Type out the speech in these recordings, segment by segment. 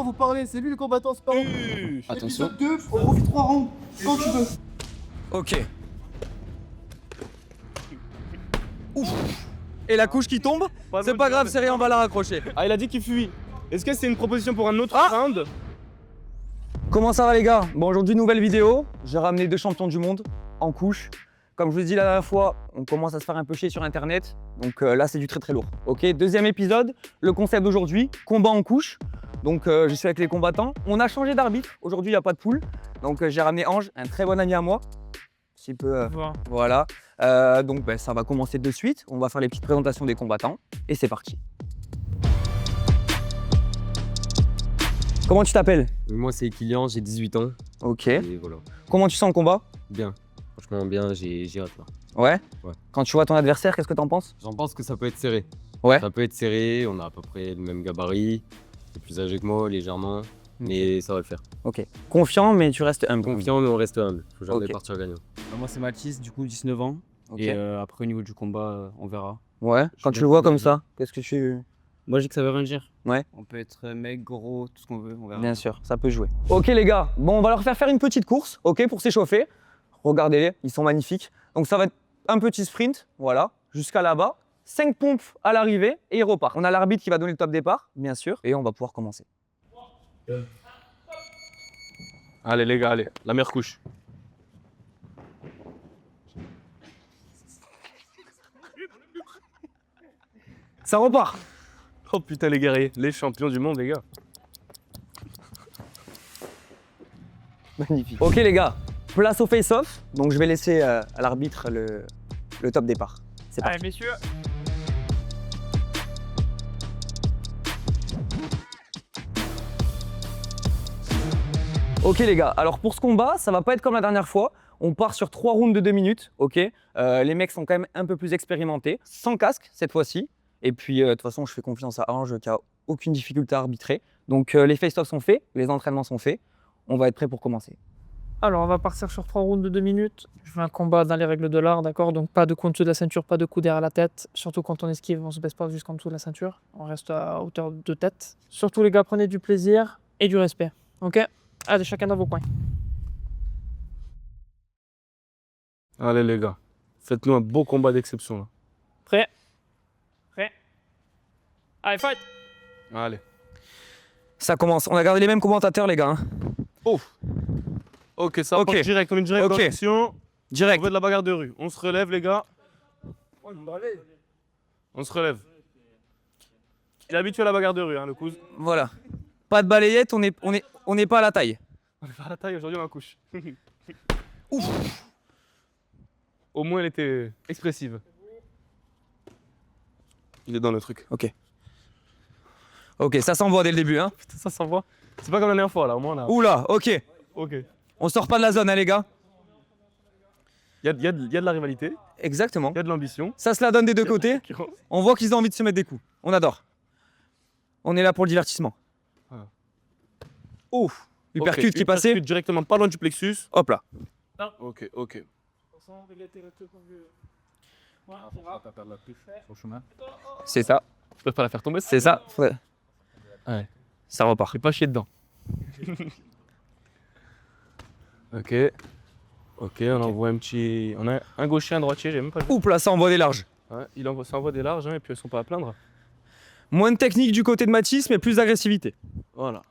vous parlez, c'est lui le combattant, c'est pas vous. Attention. Épisode 2, on refait 3 rounds, quand tu veux. Ok. Ouf. Et la couche qui tombe, c'est pas grave, c'est rien, on va la raccrocher. Ah, il a dit qu'il fuit. Est-ce que c'est une proposition pour un autre round? Comment ça va les gars? Bon, aujourd'hui nouvelle vidéo, j'ai ramené 2 champions du monde en couche. Comme je vous ai dit la dernière fois, on commence à se faire un peu chier sur internet, donc là c'est du très lourd. Ok, deuxième épisode, le concept d'aujourd'hui, combat en couche. Donc je suis avec les combattants. On a changé d'arbitre, aujourd'hui il n'y a pas de poule. Donc j'ai ramené Ange, un très bon ami à moi. Un petit peu, voilà. Donc ça va commencer de suite, on va faire les petites présentations des combattants et c'est parti. Comment tu t'appelles? Moi, c'est Kylian, j'ai 18 ans. Ok. Et voilà. Comment tu sens le combat? Bien. Franchement, bien, j'ai hâte là. Ouais. Ouais. Quand tu vois ton adversaire, qu'est-ce que t'en penses? J'en pense que ça peut être serré. Ouais. Ça peut être serré, on a à peu près le même gabarit. C'est plus âgé que moi, légèrement. Mais ça va le faire. Ok. Confiant, mais tu restes humble. Confiant, mais on reste humble. Faut jamais Ok. partir gagnant. Moi c'est Mathis, du coup 19 ans. Ok. Et après au niveau du combat, on verra. Ouais. Quand Je tu vais le vois te comme dire. ça, qu'est-ce que tu... Moi je dis que ça veut rien dire. Ouais. On peut être mec, gros, tout ce qu'on veut, on verra. Bien sûr, ça peut jouer. Ok les gars, bon on va leur faire une petite course, ok, pour s'échauffer. Regardez-les, ils sont magnifiques. Donc ça va être un petit sprint, voilà, jusqu'à là-bas. 5 pompes à l'arrivée et ils repartent. On a l'arbitre qui va donner le top départ, bien sûr, et on va pouvoir commencer. Allez les gars, allez, la meilleure couche. Ça repart. Oh putain les guerriers, les champions du monde les gars. Magnifique. Ok les gars, place au face-off. Donc je vais laisser à l'arbitre le top départ. C'est parti. Allez messieurs. Ok les gars, alors pour ce combat, ça va pas être comme la dernière fois. On part sur 3 rounds de 2 minutes, ok. Les mecs sont quand même un peu plus expérimentés, sans casque cette fois-ci. Et puis de toute façon, je fais confiance à Ange qui a aucune difficulté à arbitrer. Donc les face-offs sont faits, les entraînements sont faits. On va être prêt pour commencer. Alors on va partir sur 3 rounds de 2 minutes. Je fais un combat dans les règles de l'art, d'accord? Donc pas de coup en dessous de la ceinture, pas de coup derrière la tête. Surtout quand on esquive, on se baisse pas jusqu'en dessous de la ceinture. On reste à hauteur de tête. Surtout les gars, prenez du plaisir et du respect, ok? Allez, chacun dans vos coins. Allez les gars, faites-nous un beau combat d'exception là. Prêt? Prêt? Allez, fight! Allez. Ça commence. On a gardé les mêmes commentateurs les gars. Hein. Ouf. Ok, ça Ok. part direct, on est direct Ok. dans l'action. Direct. On fait de la bagarre de rue. On se relève les gars. On se relève. Il est habitué à la bagarre de rue, hein, le cousin. Voilà. Pas de balayette, on est pas à la taille. On est pas à la taille, aujourd'hui on la couche. Ouf. Au moins elle était expressive. Il est dans le truc. Ok. Ok, ça s'envoie dès le début hein. Putain, ça s'envoie. C'est pas comme la dernière fois là, au moins là. Oula, ok. Ok. On sort pas de la zone hein les gars. Il y a de la rivalité, Exactement. il y a de l'ambition. Ça se la donne des deux côtés. On voit qu'ils ont envie de se mettre des coups. On adore. On est là pour le divertissement. Voilà. Ouf. Uppercut qui passait. Uppercut directement pas loin du plexus. Hop là. Ok, ok. C'est ça. Je peux pas la faire tomber. C'est ça. Ouais. Ça repart. Fais pas chier dedans. Ok. Ok, on envoie un petit. On a un gaucher, un droitier, j'ai même pas vu. Oups là, ça envoie des larges. Ouais, ça envoie des larges hein, et puis elles sont pas à plaindre. Moins de technique du côté de Mathis, mais plus d'agressivité. Voilà.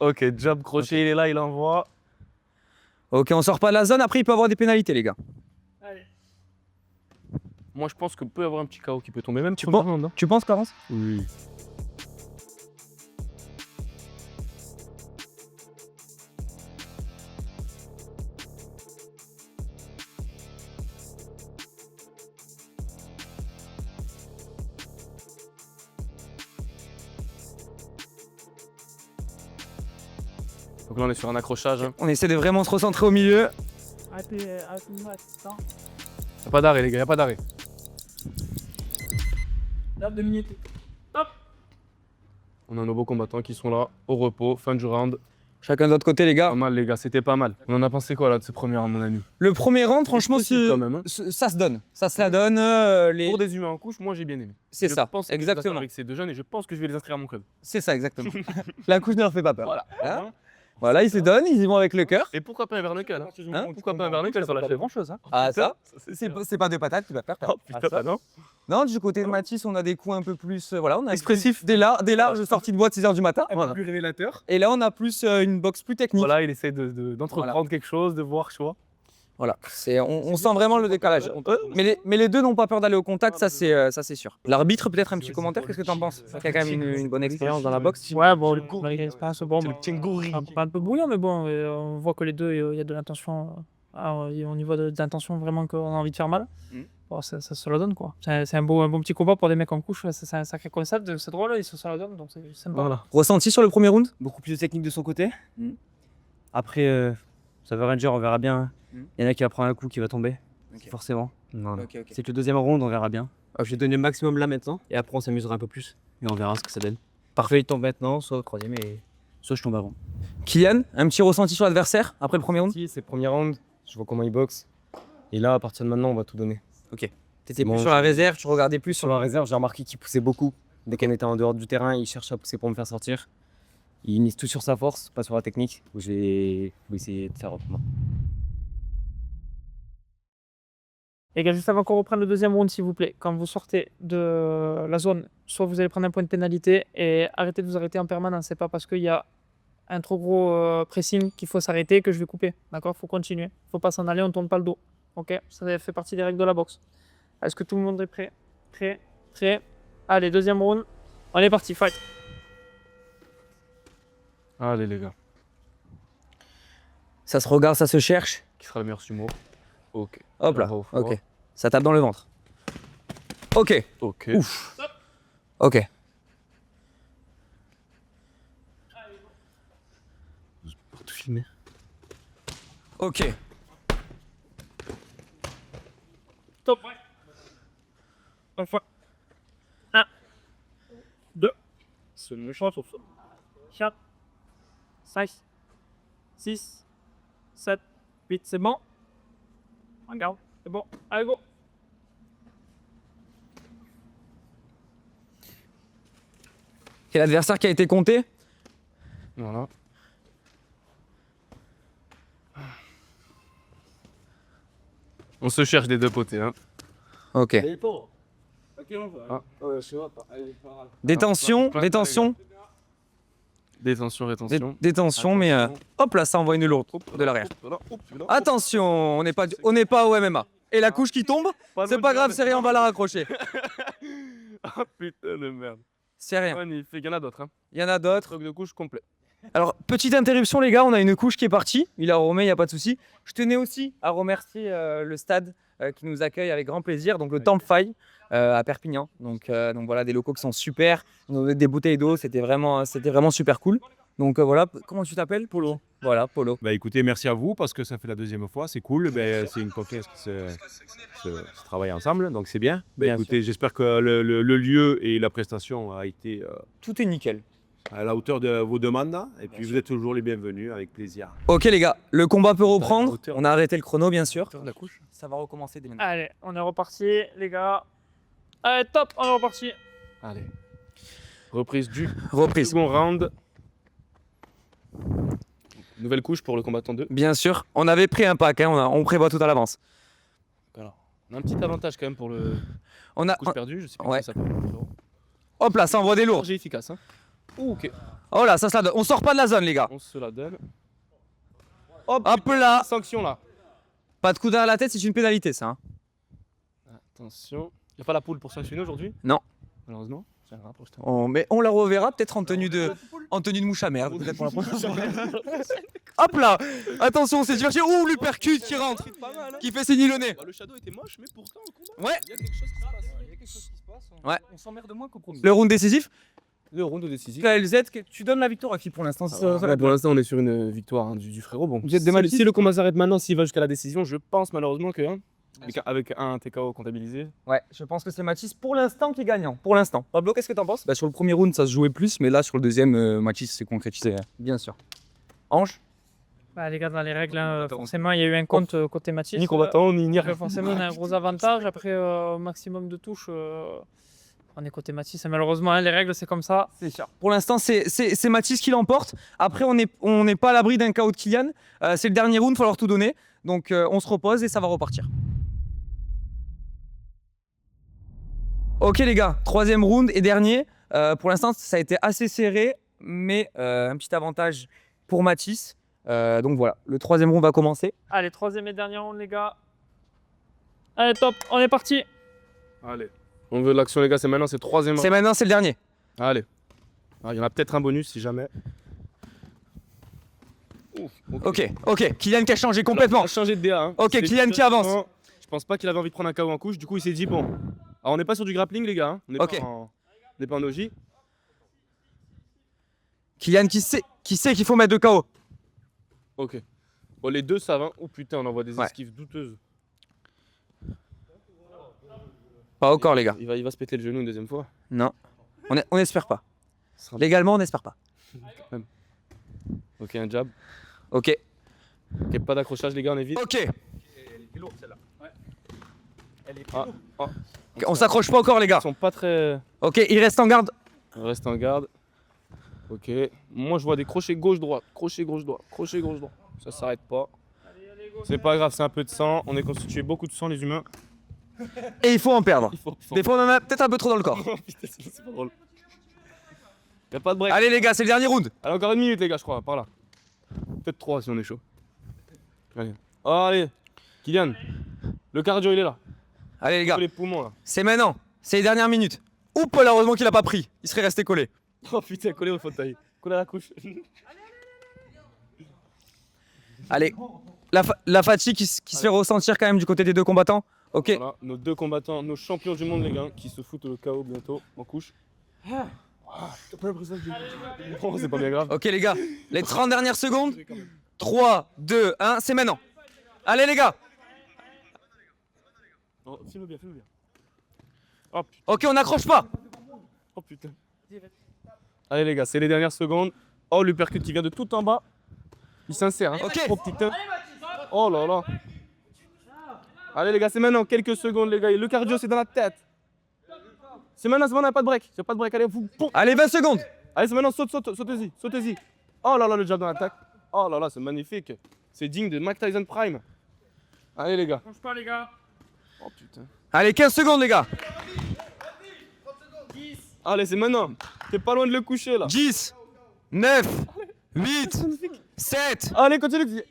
Ok, jab, crochet, il est là, il envoie. Ok, on sort pas de la zone. Après, il peut avoir des pénalités, les gars. Allez. Moi je pense que peut y avoir un petit KO qui peut tomber, même Tu penses- non? Tu penses, Clarence? Oui. Donc là on est sur un accrochage. Hein. On essaie de vraiment se recentrer au milieu. Arrêtez-moi, assistant. Y'a pas d'arrêt les gars, y'a pas d'arrêt. Là, 2 minutes. Hop! On a nos beaux combattants qui sont là, au repos, fin du round. Chacun de l'autre côté, les gars. Pas mal, les gars, c'était pas mal. On en a pensé quoi là de ce premier round, mon ami? Le premier round, franchement, Explosif, quand même, hein. ça se donne. Ça se la donne. Pour des humains en couche, moi j'ai bien aimé. C'est Je ça, pense que je suis d'accord exactement. avec ces deux jeunes et je pense que je vais les inscrire à mon club. C'est ça, exactement. La couche ne leur fait pas peur. Voilà. Hein voilà, ils se donnent, ils y vont avec le cœur. Et pourquoi pas un Vernecal hein Hein Pourquoi pas un Vernecal sur la chèvre? grand-chose. Hein. Ah, ça, c'est pas deux patates qui va faire peur. Oh putain, bah non. Non, du côté de Mathis, on a des coups un peu plus. Voilà, on a Expressif. des larges sorties de boîte 6h du matin. Voilà. Plus révélateur. Et là, on a plus une boxe plus technique. Voilà, il essaie d'entreprendre quelque chose, de voir, tu vois. Voilà, on sent vraiment le décalage. Mais les deux n'ont pas peur d'aller au contact, ça c'est sûr. L'arbitre, peut-être un petit commentaire, qu'est-ce que t'en penses? Il y a quand même une bonne expérience dans la boxe. Ouais, bon, l'expérience, bon, le un peu brouillon, mais bon, on voit que les deux, il y a de l'intention. Au niveau d'intention, vraiment qu'on a envie de faire mal. Bon, ça se la donne, quoi. C'est un bon petit combat pour des mecs en couche, c'est un sacré concept, c'est drôle, ils se la donnent, donc c'est sympa. Voilà. Ressenti sur le premier round? Beaucoup plus de technique de son côté. Après, ça va Ranger, on verra bien. Il y en a qui va prendre un coup qui va tomber, forcément. C'est que le deuxième round, on verra bien. Je vais donner le maximum là maintenant, et après on s'amusera un peu plus. Et on verra ce que ça donne. Parfait, il tombe maintenant, soit au troisième, et soit je tombe avant. Kylian, un petit ressenti sur l'adversaire après le premier round? Si, c'est le premier round, je vois comment il boxe. Et là, à partir de maintenant, on va tout donner. Ok. T'étais Bon, plus sur la réserve, tu regardais plus Sur la réserve, j'ai remarqué qu'il poussait beaucoup. Dès qu'on était en dehors du terrain, il cherche à pousser pour me faire sortir. Il mise tout sur sa force, pas sur la technique, où je vais essayer de faire autrement. Les gars, juste avant qu'on reprenne le deuxième round, s'il vous plaît, quand vous sortez de la zone, soit vous allez prendre un point de pénalité et arrêtez de vous arrêter en permanence. C'est pas parce qu'il y a un trop gros pressing qu'il faut s'arrêter que je vais couper. D'accord? Faut continuer. Faut pas s'en aller, on tourne pas le dos. Ok? Ça fait partie des règles de la boxe. Est-ce que tout le monde est prêt? Prêt. Allez, deuxième round. On est parti, fight. Allez, les gars. Ça se regarde, ça se cherche. Qui sera le meilleur sumo? Ok. Hop là, Bravo, fort. ok. Ça tape dans le ventre. Ok, Ok. ouf. Ok. Pour tout filmer. Ok. Top. Une fois. 1, 2, 3, 4, 5, 6, 7, 8, c'est bon. Regarde, c'est bon. Allez, go. Quel adversaire qui a été compté? Voilà. On se cherche des deux côtés, hein. Ok. Ah. Détention, Plein de détention, Détention, rétention. détention, mais hop là, ça envoie une lourde de l'arrière. Attention, on n'est pas au MMA. Et la couche qui tombe, c'est pas grave, c'est rien, on va la raccrocher. Ah putain de merde. C'est rien. Magnifique, il y en a d'autres, hein. Il y en a d'autres. Truc de couche complet. Alors, petite interruption, les gars, on a une couche qui est partie. Il a remis, il n'y a pas de souci. Je tenais aussi à remercier le stade qui nous accueille avec grand plaisir, donc le Temple à Perpignan. Donc voilà, des locaux qui sont super. On nous donne des bouteilles d'eau, c'était vraiment super cool. Donc voilà, comment tu t'appelles? Polo. Voilà, Polo. Bah écoutez, merci à vous parce que ça fait la deuxième fois, c'est cool. C'est une confiance qui se travaille ensemble, donc c'est bien. Bien Écoutez, j'espère que le lieu et la prestation a été Tout est nickel. à la hauteur de vos demandes. Et puis vous êtes toujours les bienvenus, avec plaisir. Ok les gars, le combat peut reprendre. Hauteur. On a arrêté le chrono bien sûr. La couche. Ça va recommencer dès maintenant. Allez, on est reparti, les gars. Allez, top, on est reparti. Allez. Reprise du Reprise. second round. Nouvelle couche pour le combattant 2. Bien sûr, on avait pris un pack, hein, on prévoit tout à l'avance. Alors, on a un petit avantage quand même pour le On a, couche perdu. Je sais pas ouais. comment ça s'appelle. hop là, ça envoie des lourds. J'ai efficace. Hein. Ouh, ok. Oh là, ça se la donne. On sort pas de la zone les gars. On se la donne. Hop là. Sanction là. Pas de coup derrière la tête, c'est une pénalité ça. Hein. Attention. Il n'y a pas la poule pour sanctionner aujourd'hui? Non. Malheureusement. Tiens, rapproche-toi. Mais on la reverra peut-être en tenue de mouche à merde. Peut-être pour la prochaine. Hop là. Attention, c'est diverti. Ouh, l'uppercut qui rentre. Qui fait saigner le nez. Bah, le shadow était moche, mais pourtant au combat, Ouais. il y a quelque chose qui se passe. Ouais. On s'emmerde moins qu'au premier. Le round décisif. Le round décisif. LZ, tu donnes la victoire à qui pour l'instant? Pour l'instant, on est sur une victoire hein, du frérot. Bon, Vous êtes des si, malcis si le combat s'arrête maintenant, s'il va jusqu'à la décision, je pense malheureusement que avec un TKO comptabilisé. Ouais, je pense que c'est Mathis pour l'instant qui est gagnant. Pour l'instant. Pablo, qu'est-ce que t'en penses? Sur le premier round, ça se jouait plus, mais là, sur le deuxième, Mathis s'est concrétisé. Bien sûr. Ange? Bah, les gars, dans les règles, hein, forcément, il y a eu un compte côté Mathis. Ni combattant, ni rien. Forcément, on a un gros avantage. Après, au maximum de touches, on est côté Mathis. Et malheureusement, hein, les règles, c'est comme ça. C'est sûr. Pour l'instant, c'est Mathis qui l'emporte. Après, on n'est pas à l'abri d'un KO de Kylian. C'est le dernier round, il va falloir tout donner. Donc, on se repose et ça va repartir. Ok les gars, troisième round et dernier. Pour l'instant, ça a été assez serré, mais un petit avantage pour Mathis. Donc voilà, le troisième round va commencer. Allez, troisième et dernier round, les gars. Allez, top, on est parti. Allez. On veut de l'action, les gars, c'est maintenant, c'est troisième. C'est maintenant, c'est le dernier. Allez. Ah, il y en a peut-être un bonus si jamais. Ouf, Ok, Kylian qui a changé complètement. Il a changé de DA. Hein. Ok, Kylian qui avance. Je pense pas qu'il avait envie de prendre un KO en couche, du coup il s'est dit bon. Alors on n'est pas sur du grappling les gars, hein. On n'est pas en OJ. Kylian qui sait qu'il faut mettre de KO. Ok. Bon les deux ça va. Oh putain on envoie des Ouais. esquives douteuses. Pas encore les gars. Il va se péter le genou une deuxième fois. Non, on espère pas. Ce sera- Légalement, on n'espère pas. Ok un jab. Ok. Ok pas d'accrochage les gars on évite. Ok. Ah, ah. On s'accroche pas encore les gars. Ils sont pas très... Ok, il reste en garde. On reste en garde. Ok. Moi je vois des crochets gauche-droite. Crochet gauche-droite. Crochet gauche-droite. Ça s'arrête pas. C'est pas grave, c'est un peu de sang. On est constitué beaucoup de sang les humains. Et il faut en perdre. Il faut... Des fois, on en a peut-être un peu trop dans le corps. Oh putain c'est pas drôle. Y'a pas de break. Allez les gars, c'est le dernier round. Allez, encore une minute, les gars, je crois, par là. Peut-être 3 si on est chaud. Allez. Oh, allez. Kylian, le cardio, il est là. Allez les gars, Les poumons, là. c'est maintenant. C'est les dernières minutes. Oups, heureusement qu'il a pas pris. Il serait resté collé. Oh putain, collé au fauteuil. Collé à la couche. Allez, la fatigue qui se fait ressentir quand même du côté des deux combattants. Ok. Voilà, nos deux combattants, nos champions du monde, les gars, qui se foutent le KO bientôt en couche. T'as pas l'impression que oh, c'est pas bien grave. Ok les gars, les 30 dernières secondes. 3, 2, 1, c'est maintenant. Allez les gars. Oh, filme bien, filme bien. Oh putain. Ok, on n'accroche pas. Oh putain. Allez les gars, c'est les dernières secondes. Oh, l'uppercut qui vient de tout en bas. Il s'insère. Hein. Ok. Oh putain. Oh là là. Allez les gars, c'est maintenant. Quelques secondes les gars. Le cardio c'est dans la tête. C'est maintenant, il n'y a pas de break. Il n'y a pas de break. Allez, vous. Bon. Allez, 20 secondes. Allez, c'est maintenant. Sautez-y. Sautez-y. Oh là là, le jab dans l'attaque. Oh là là, c'est magnifique. C'est digne de Mike Tyson Prime. Allez les gars. Change pas, les gars. Oh putain. Allez, 15 secondes les gars. Allez, c'est maintenant. T'es pas loin de le coucher là. 10, 9, 8, 7. Allez, continue.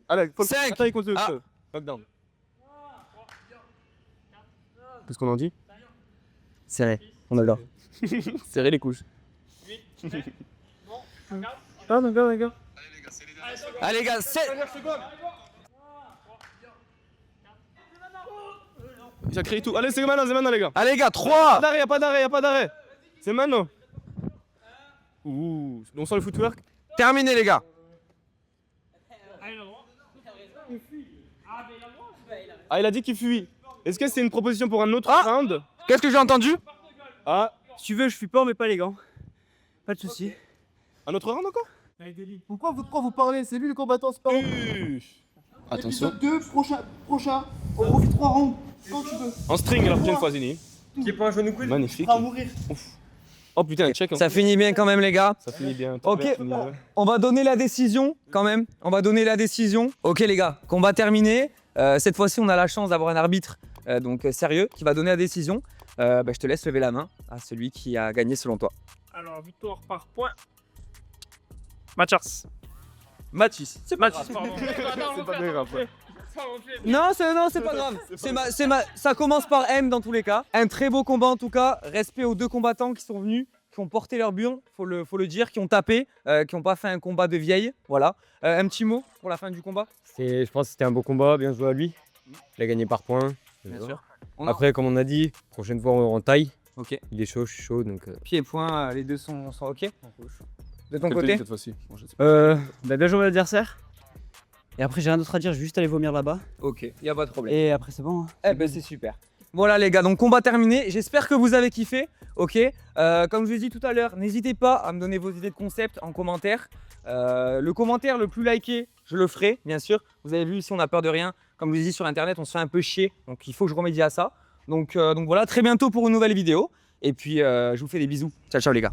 Allez, faut le... Cinq. Attends, il continue. Ah. Knockdown. Qu'est-ce qu'on en dit? Serré. On adore. Serrer les couches. Ah, d'accord, d'accord. Allez les gars, 7. Il a créé tout. Allez, c'est maintenant les gars. Allez les gars, 3. Pas d'arrêt, y a pas d'arrêt. C'est maintenant. Ouh, on sent le footwork. Terminé les gars. Ah, il a dit qu'il fuit. Est-ce que c'est une proposition pour un autre Ah. round? Qu'est-ce que j'ai entendu? Ah, Si tu veux, je fuis pas, on met pas les gants. Pas de soucis. un autre round encore? Pourquoi vous parlez? C'est lui le combattant, c'est pas moi. Attention. Épisode 2, prochain. On refait 3 rounds. Quand tu veux. En string la prochaine fois, Zini. Qui est pas un genou coude. Magnifique. À mourir. Oh putain, check. Ça finit bien quand même les gars. Ça finit bien. Ok. Ça finit bien. On va donner la décision quand même. On va donner la décision. Ok les gars, combat terminé. Cette fois-ci, on a la chance d'avoir un arbitre donc sérieux qui va donner la décision. Je te laisse lever la main à celui qui a gagné selon toi. Alors, victoire par point. Mathias. Mathis. C'est Mathis, pardon. C'est pas bien grave. Ouais. Non, c'est pas grave. Ça commence par M dans tous les cas. Un très beau combat en tout cas. Respect aux deux combattants qui sont venus, qui ont porté leur buron, faut le dire, qui ont tapé, qui n'ont pas fait un combat de vieille. Voilà. Un petit mot pour la fin du combat. Je pense que c'était un beau combat, bien joué à lui. Il a gagné par points. Bien sûr. Après, comme on a dit, prochaine fois en taille. Ok. Il est chaud, je suis chaud. Donc, Pied et poing, les deux sont ok. De ton Quel côté. cette fois-ci. Bon, je sais pas. Bien joué à l'adversaire. Et après, j'ai rien d'autre à dire, je vais juste aller vomir là-bas. Ok, y a pas de problème. Et après, c'est bon. Hein. Eh ben c'est super. Voilà les gars, donc combat terminé. J'espère que vous avez kiffé. Ok. Comme je vous ai dit tout à l'heure, n'hésitez pas à me donner vos idées de concept en commentaire. Le commentaire le plus liké, je le ferai, bien sûr. Vous avez vu ici, on n'a peur de rien. Comme je vous ai dit sur internet, on se fait un peu chier. Donc il faut que je remédie à ça. Donc voilà, très bientôt pour une nouvelle vidéo. Et puis je vous fais des bisous. Ciao ciao les gars.